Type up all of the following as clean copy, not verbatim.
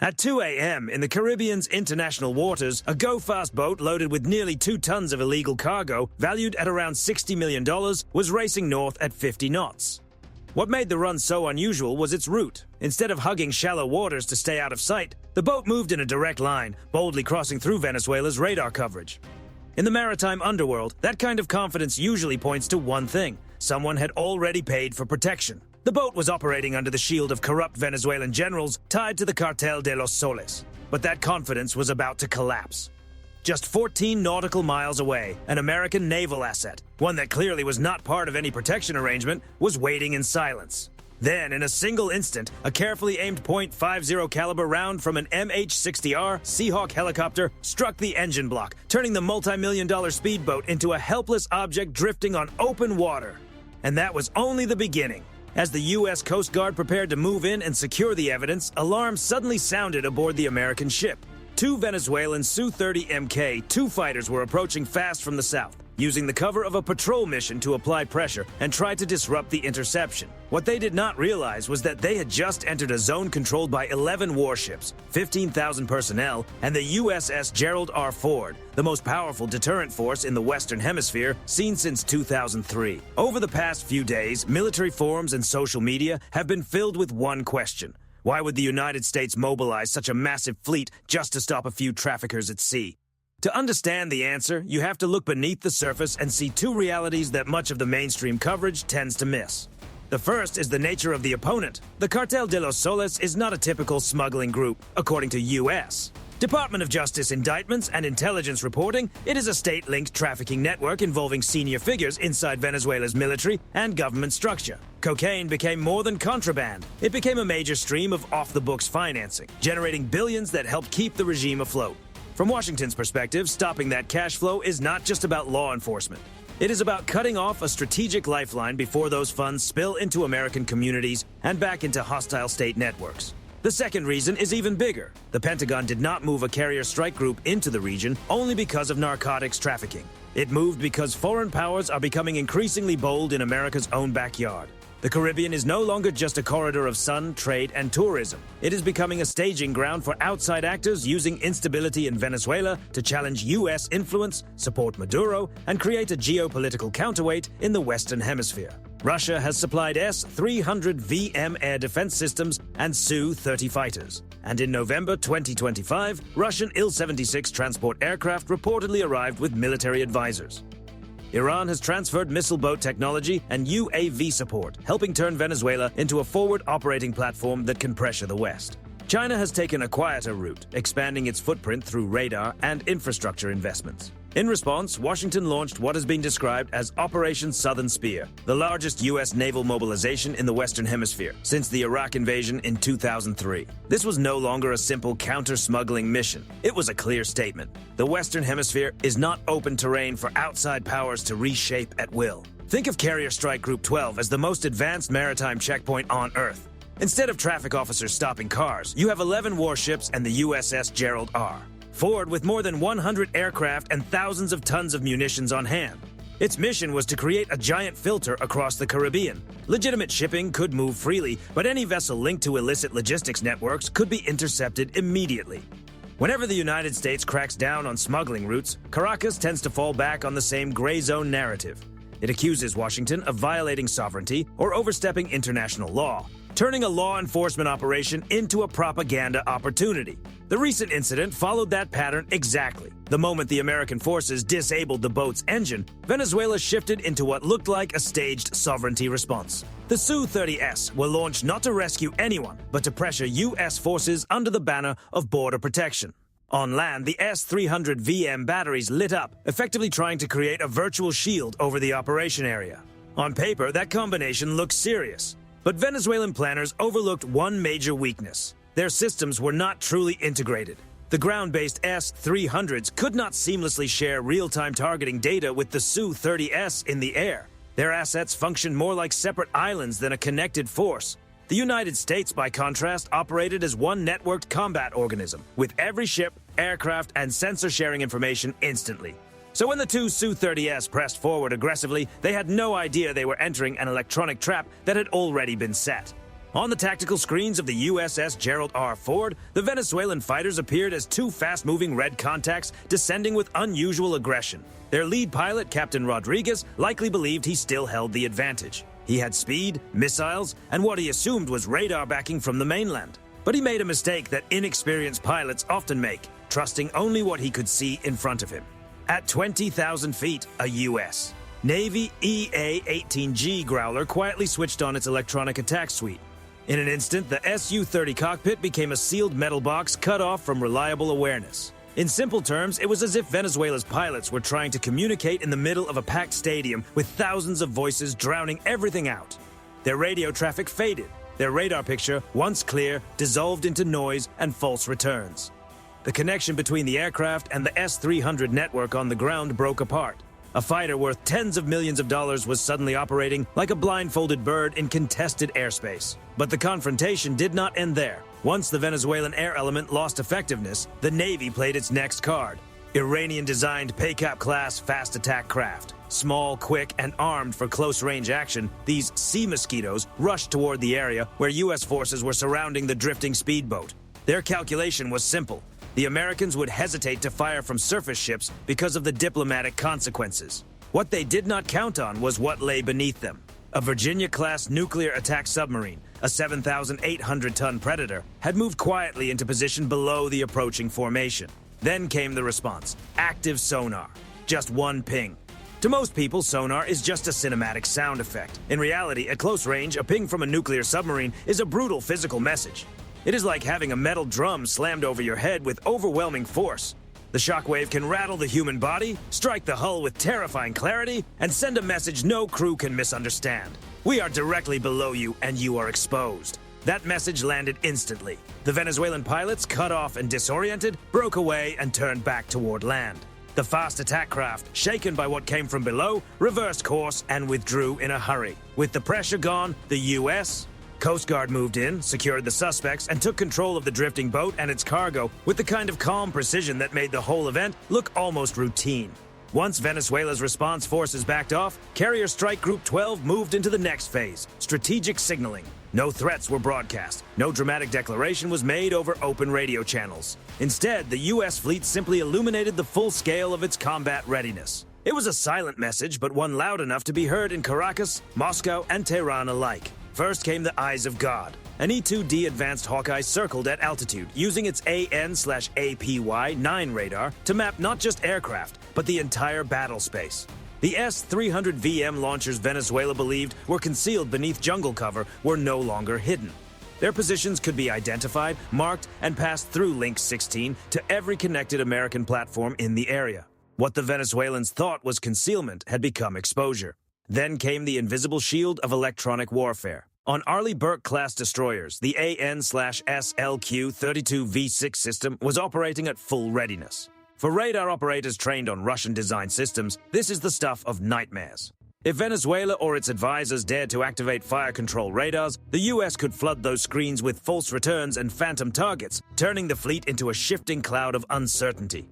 At 2 a.m. in the Caribbean's international waters, a go-fast boat loaded with nearly 2 tons of illegal cargo, valued at around $60 million, was racing north at 50 knots. What made the run so unusual was its route. Instead of hugging shallow waters to stay out of sight, the boat moved in a direct line, boldly crossing through Venezuela's radar coverage. In the maritime underworld, that kind of confidence usually points to one thing: someone had already paid for protection. The boat was operating under the shield of corrupt Venezuelan generals tied to the Cartel de los Soles. But that confidence was about to collapse. Just 14 nautical miles away, an American naval asset, one that clearly was not part of any protection arrangement, was waiting in silence. Then, in a single instant, a carefully aimed .50 caliber round from an MH-60R Seahawk helicopter struck the engine block, turning the multi-million-dollar speedboat into a helpless object drifting on open water. And that was only the beginning. As the U.S. Coast Guard prepared to move in and secure the evidence, alarms suddenly sounded aboard the American ship. 2 Venezuelan Su-30 Mk-2 fighters were approaching fast from the south, using the cover of a patrol mission to apply pressure and try to disrupt the interception. What they did not realize was that they had just entered a zone controlled by 11 warships, 15,000 personnel, and the USS Gerald R. Ford, the most powerful deterrent force in the Western Hemisphere seen since 2003. Over the past few days, military forums and social media have been filled with one question: why would the United States mobilize such a massive fleet just to stop a few traffickers at sea? To understand the answer, you have to look beneath the surface and see 2 realities that much of the mainstream coverage tends to miss. The first is the nature of the opponent. The Cartel de los Soles is not a typical smuggling group, according to U.S. Department of Justice indictments and intelligence reporting. It is a state-linked trafficking network involving senior figures inside Venezuela's military and government structure. Cocaine became more than contraband. It became a major stream of off-the-books financing, generating billions that helped keep the regime afloat. From Washington's perspective, stopping that cash flow is not just about law enforcement. It is about cutting off a strategic lifeline before those funds spill into American communities and back into hostile state networks. The second reason is even bigger. The Pentagon did not move a carrier strike group into the region only because of narcotics trafficking. It moved because foreign powers are becoming increasingly bold in America's own backyard. The Caribbean is no longer just a corridor of sun, trade, and tourism. It is becoming a staging ground for outside actors using instability in Venezuela to challenge U.S. influence, support Maduro, and create a geopolitical counterweight in the Western Hemisphere. Russia has supplied S-300VM air defense systems and Su-30 fighters. And in November 2025, Russian Il-76 transport aircraft reportedly arrived with military advisors. Iran has transferred missile boat technology and UAV support, helping turn Venezuela into a forward operating platform that can pressure the West. China has taken a quieter route, expanding its footprint through radar and infrastructure investments. In response, Washington launched what has been described as Operation Southern Spear, the largest U.S. naval mobilization in the Western Hemisphere since the Iraq invasion in 2003. This was no longer a simple counter-smuggling mission. It was a clear statement. The Western Hemisphere is not open terrain for outside powers to reshape at will. Think of Carrier Strike Group 12 as the most advanced maritime checkpoint on Earth. Instead of traffic officers stopping cars, you have 11 warships and the USS Gerald R. Ford with more than 100 aircraft and thousands of tons of munitions on hand. Its mission was to create a giant filter across the Caribbean. Legitimate shipping could move freely, but any vessel linked to illicit logistics networks could be intercepted immediately. Whenever the United States cracks down on smuggling routes, Caracas tends to fall back on the same gray zone narrative. It accuses Washington of violating sovereignty or overstepping international law, turning a law enforcement operation into a propaganda opportunity. The recent incident followed that pattern exactly. The moment the American forces disabled the boat's engine, Venezuela shifted into what looked like a staged sovereignty response. The Su-30S were launched not to rescue anyone, but to pressure U.S. forces under the banner of border protection. On land, the S-300VM batteries lit up, effectively trying to create a virtual shield over the operation area. On paper, that combination looks serious. But Venezuelan planners overlooked one major weakness. Their systems were not truly integrated. The ground-based S-300s could not seamlessly share real-time targeting data with the Su-30S in the air. Their assets functioned more like separate islands than a connected force. The United States, by contrast, operated as one networked combat organism, with every ship, aircraft, and sensor sharing information instantly. So when the 2 Su-30S pressed forward aggressively, they had no idea they were entering an electronic trap that had already been set. On the tactical screens of the USS Gerald R. Ford, the Venezuelan fighters appeared as two fast-moving red contacts descending with unusual aggression. Their lead pilot, Captain Rodriguez, likely believed he still held the advantage. He had speed, missiles, and what he assumed was radar backing from the mainland. But he made a mistake that inexperienced pilots often make, trusting only what he could see in front of him. At 20,000 feet, a U.S. Navy EA-18G Growler quietly switched on its electronic attack suite. In an instant, the Su-30 cockpit became a sealed metal box cut off from reliable awareness. In simple terms, it was as if Venezuela's pilots were trying to communicate in the middle of a packed stadium with thousands of voices drowning everything out. Their radio traffic faded. Their radar picture, once clear, dissolved into noise and false returns. The connection between the aircraft and the S-300 network on the ground broke apart. A fighter worth tens of millions of dollars was suddenly operating like a blindfolded bird in contested airspace. But the confrontation did not end there. Once the Venezuelan air element lost effectiveness, the Navy played its next card. Iranian-designed PACAP-class fast attack craft. Small, quick, and armed for close-range action, these sea mosquitoes rushed toward the area where U.S. forces were surrounding the drifting speedboat. Their calculation was simple. The Americans would hesitate to fire from surface ships because of the diplomatic consequences. What they did not count on was what lay beneath them. A Virginia-class nuclear attack submarine, a 7,800-ton Predator, had moved quietly into position below the approaching formation. Then came the response, active sonar. Just one ping. To most people, sonar is just a cinematic sound effect. In reality, at close range, a ping from a nuclear submarine is a brutal physical message. It is like having a metal drum slammed over your head with overwhelming force. The shockwave can rattle the human body, strike the hull with terrifying clarity, and send a message no crew can misunderstand. We are directly below you, and you are exposed. That message landed instantly. The Venezuelan pilots, cut off and disoriented, broke away and turned back toward land. The fast attack craft, shaken by what came from below, reversed course and withdrew in a hurry. With the pressure gone, the U.S. Coast Guard moved in, secured the suspects, and took control of the drifting boat and its cargo with the kind of calm precision that made the whole event look almost routine. Once Venezuela's response forces backed off, Carrier Strike Group 12 moved into the next phase, strategic signaling. No threats were broadcast. No dramatic declaration was made over open radio channels. Instead, the U.S. fleet simply illuminated the full scale of its combat readiness. It was a silent message, but one loud enough to be heard in Caracas, Moscow, and Tehran alike. First came the Eyes of God. An E-2D Advanced Hawkeye circled at altitude, using its AN/APY-9 radar to map not just aircraft, but the entire battle space. The S-300VM launchers Venezuela believed were concealed beneath jungle cover were no longer hidden. Their positions could be identified, marked, and passed through Link 16 to every connected American platform in the area. What the Venezuelans thought was concealment had become exposure. Then came the invisible shield of electronic warfare. On Arleigh Burke-class destroyers, the AN/SLQ-32V6 system was operating at full readiness. For radar operators trained on Russian-designed systems, this is the stuff of nightmares. If Venezuela or its advisors dared to activate fire control radars, the U.S. could flood those screens with false returns and phantom targets, turning the fleet into a shifting cloud of uncertainty.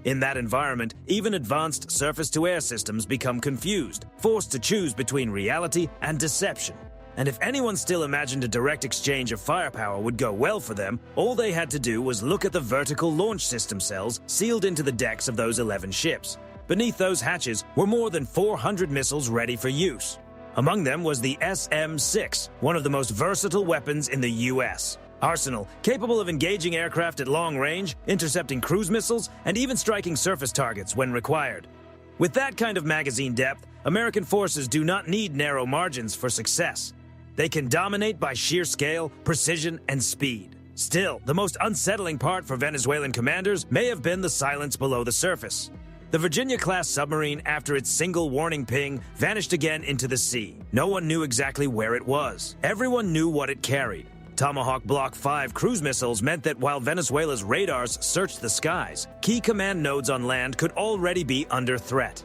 In that environment, even advanced surface-to-air systems become confused, forced to choose between reality and deception. And if anyone still imagined a direct exchange of firepower would go well for them, all they had to do was look at the vertical launch system cells sealed into the decks of those 11 ships. Beneath those hatches were more than 400 missiles ready for use. Among them was the SM-6, one of the most versatile weapons in the U.S. arsenal, capable of engaging aircraft at long range, intercepting cruise missiles, and even striking surface targets when required. With that kind of magazine depth, American forces do not need narrow margins for success. They can dominate by sheer scale, precision, and speed. Still, the most unsettling part for Venezuelan commanders may have been the silence below the surface. The Virginia-class submarine, after its single warning ping, vanished again into the sea. No one knew exactly where it was. Everyone knew what it carried. Tomahawk Block 5 cruise missiles meant that while Venezuela's radars searched the skies, key command nodes on land could already be under threat.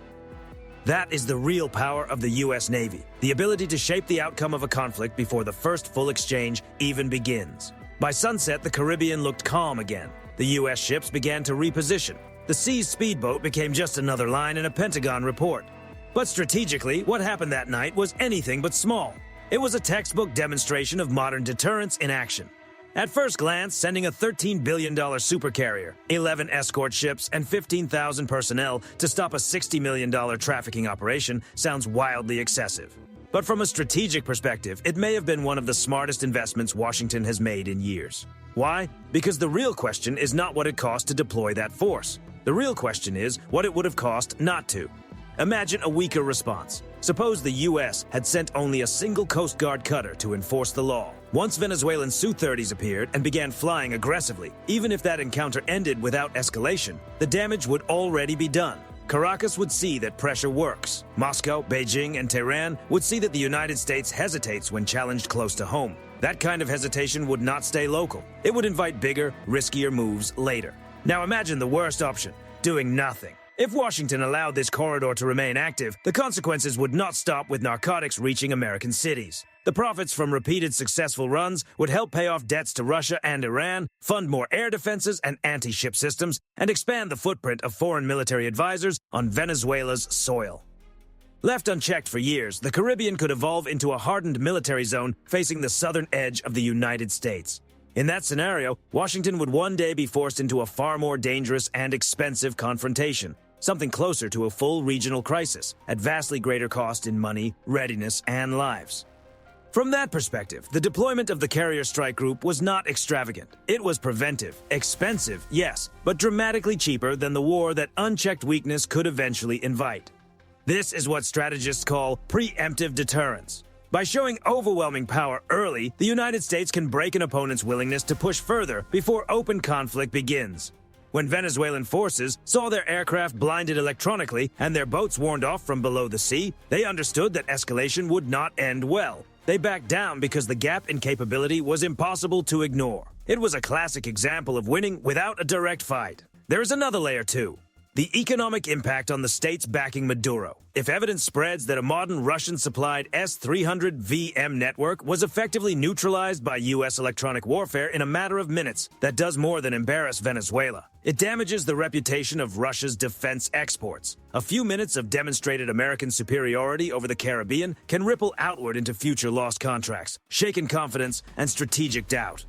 That is the real power of the U.S. Navy, the ability to shape the outcome of a conflict before the first full exchange even begins. By sunset, the Caribbean looked calm again. The U.S. ships began to reposition. The Sea's speedboat became just another line in a Pentagon report. But strategically, what happened that night was anything but small. It was a textbook demonstration of modern deterrence in action. At first glance, sending a $13 billion supercarrier, 11 escort ships, and 15,000 personnel to stop a $60 million trafficking operation sounds wildly excessive. But from a strategic perspective, it may have been one of the smartest investments Washington has made in years. Why? Because the real question is not what it cost to deploy that force. The real question is what it would have cost not to. Imagine a weaker response. Suppose the U.S. had sent only a single Coast Guard cutter to enforce the law. Once Venezuelan Su-30s appeared and began flying aggressively, even if that encounter ended without escalation, the damage would already be done. Caracas would see that pressure works. Moscow, Beijing, and Tehran would see that the United States hesitates when challenged close to home. That kind of hesitation would not stay local. It would invite bigger, riskier moves later. Now imagine the worst option, doing nothing. If Washington allowed this corridor to remain active, the consequences would not stop with narcotics reaching American cities. The profits from repeated successful runs would help pay off debts to Russia and Iran, fund more air defenses and anti-ship systems, and expand the footprint of foreign military advisors on Venezuela's soil. Left unchecked for years, the Caribbean could evolve into a hardened military zone facing the southern edge of the United States. In that scenario, Washington would one day be forced into a far more dangerous and expensive confrontation, something closer to a full regional crisis, at vastly greater cost in money, readiness, and lives. From that perspective, the deployment of the Carrier Strike Group was not extravagant. It was preventive, expensive, yes, but dramatically cheaper than the war that unchecked weakness could eventually invite. This is what strategists call preemptive deterrence. By showing overwhelming power early, the United States can break an opponent's willingness to push further before open conflict begins. When Venezuelan forces saw their aircraft blinded electronically and their boats warned off from below the sea, they understood that escalation would not end well. They backed down because the gap in capability was impossible to ignore. It was a classic example of winning without a direct fight. There is another layer too. The economic impact on the states backing Maduro. If evidence spreads that a modern Russian-supplied S-300VM network was effectively neutralized by U.S. electronic warfare in a matter of minutes, that does more than embarrass Venezuela. It damages the reputation of Russia's defense exports. A few minutes of demonstrated American superiority over the Caribbean can ripple outward into future lost contracts, shaken confidence, and strategic doubt.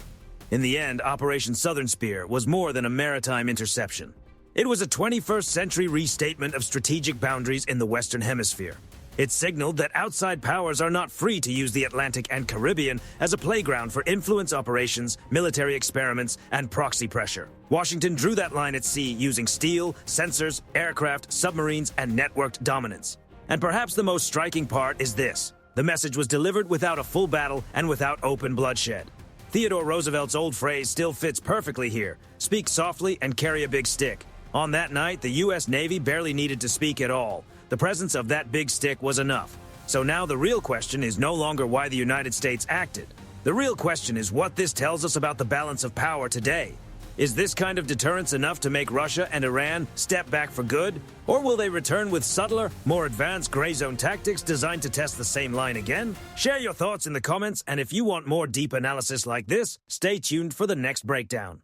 In the end, Operation Southern Spear was more than a maritime interception. It was a 21st century restatement of strategic boundaries in the Western Hemisphere. It signaled that outside powers are not free to use the Atlantic and Caribbean as a playground for influence operations, military experiments, and proxy pressure. Washington drew that line at sea using steel, sensors, aircraft, submarines, and networked dominance. And perhaps the most striking part is this. The message was delivered without a full battle and without open bloodshed. Theodore Roosevelt's old phrase still fits perfectly here. Speak softly and carry a big stick. On that night, the U.S. Navy barely needed to speak at all. The presence of that big stick was enough. So now the real question is no longer why the United States acted. The real question is what this tells us about the balance of power today. Is this kind of deterrence enough to make Russia and Iran step back for good? Or will they return with subtler, more advanced gray zone tactics designed to test the same line again? Share your thoughts in the comments, and if you want more deep analysis like this, stay tuned for the next breakdown.